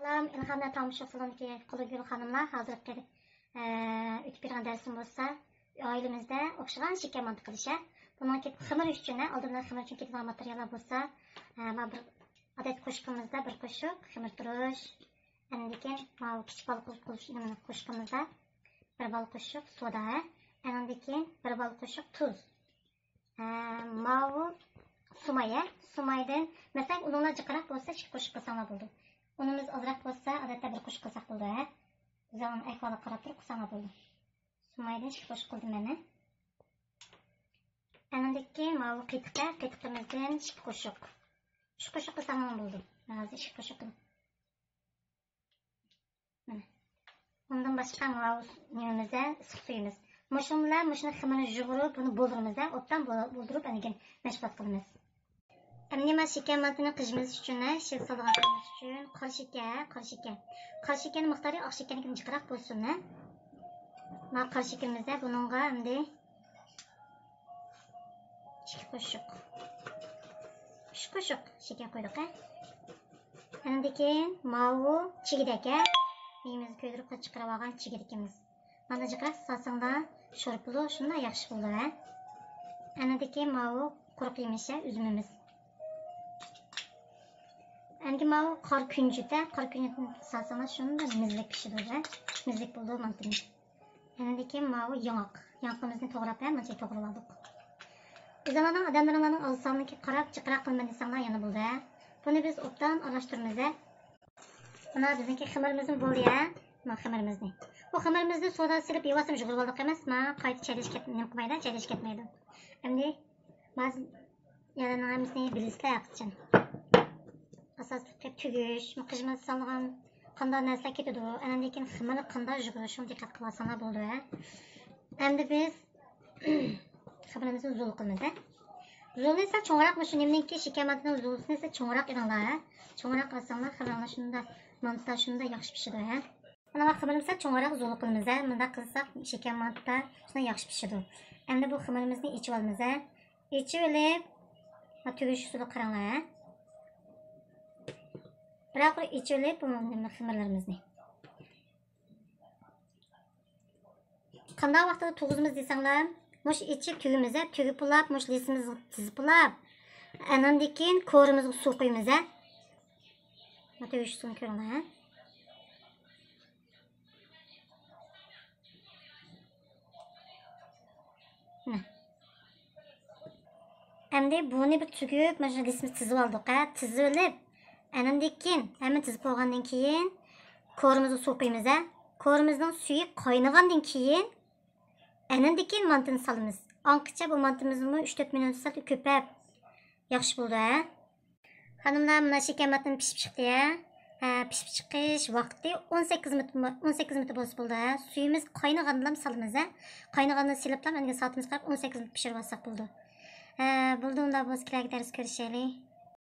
Salam, İlhamla tanışıp salondaki Qulugul xanımlar hazırlık ötüp bir dersim olsa ailemizde okşagan şeker mantı qilishar. Bundan ki xamir üçün, aldığımda xamir üçün ketgan materiallar bolsa, bir adet qo'shqimizda bir qoshiq xamir turush, andan kichik bal qo'shqimizda bir bal qoshiq soda, andan bir bal qoshiq tuz. Mavu sumaydan, mesela unlar jiqroq bo'lsa, ikki qo'shib qilsanglar bo'ldi. Unumuz azroq bo'lsa, odatda bir qo'shib qilsak bo'ldi. Zaman ahvoli qarab turib qilsanglar bo'ldi. Sumaydan ikki qo'shib qildim mana. Anandagi mavu qitiqimizdan ikki qo'shib. Uch qo'shib qilsanglar bo'ldi. Hozir ikki qo'shib qildim. Mana. Undan boshqa mavu nimamizda issiq suyimiz. Mushuni xamirni yug'urib, buni bo'ldiramiz-da, o'tdan bo'ldirib, anikin mashg'ulot qilamiz. Emnima şeker mantini qilishimiz uchun, shek solganimiz uchun qora sheker miqdori oq shekarnikidan jiqroq bo'lsin. Mana qora shekerimizda buningga endi 2 qo'shiq. 3 qo'shiq shekar qo'ydik. Endi keyin mavu chigidaka, miyamizni ko'ydirib chiqarib olgan chigidakimiz. Mana jiqroq salsangda sho'rpuli shunday yaxshi bo'ladi. Endi keyin mavu quruq yemisha üzümimiz. Endi mavu qor kunjutni salsanglar shunda mizlik pishadi. Mizlik bo'ldi mantini. Endi keyin mavu yanqimizni to'g'rab, buncha to'g'rab oldik. O'zingizning odamlaringizning olsaniki qarab jiqroq qilma desanglar yana bo'ldi. Buni biz o'tdan aralashtiramiz. Mana bizniki xamirimiz bo'ldi ya. Mana xamirimizni. Bu xamirimizni soda silib yuvasam yugurib oldik emas, mana qayta chaylash ketmaydi. Endi ba'zi yalanlar hammasini bilasizlar haqichin. Asosli tugush, qizimiz solgan qanday narsa ketadi. Andan keyin xamirni qanday yugurishni diqqat qilsanglar bo'ldi. Endi biz xamirimizni zo'l qilamiz. Zo'l esa cho'ngroq shu nimniki sheker mantini zo'lsini esa cho'ngroq edinglar. Cho'ngroq qilsanglar xamirlar shunda mantda shunda yaxshi pishadi. Mana xamirimizni cho'ngroq zo'l qilamiz. Bunda qilsak sheker mantda shunda yaxshi pishadi. Endi bu xamirimizni ichib olamiz. Ichib olib, tugush usulida qaranglar. Biroq ichib olib bu xamirlarimizni. Qanday vaqtda tug'izmiz desanglar, mush ichib tugimiz, tugib bulab, mush lisimizni tizib bulab, andan keyin ko'rimizga suv qo'yamiz. Mana tugush suvini ko'ringlar. Endi buni bir tugib, mana shu lisimizni tizib oldik. Tizib olib, andan keyin hamma tizib qo'ygandan keyin ko'rimizga suv qo'yamiz. Ko'rimizning suvi qaynagandan keyin andan keyin mantini solamiz. Anqicha bu mantimizni 3-4 minut sal ko'pab yaxshi bo'ldi. Xonimlar, mana sheker mantini pishib chiqdi. Pishib chiqish vaqti 18 minut bo'lsa bo'ldi. Suyimiz qaynagandan solamiz. Qaynagandan silib, endi soatimiz qarab 18 minut pishirib olsak bo'ldi. Bo'ldi, unda biz kerak dars ko'rishaylik.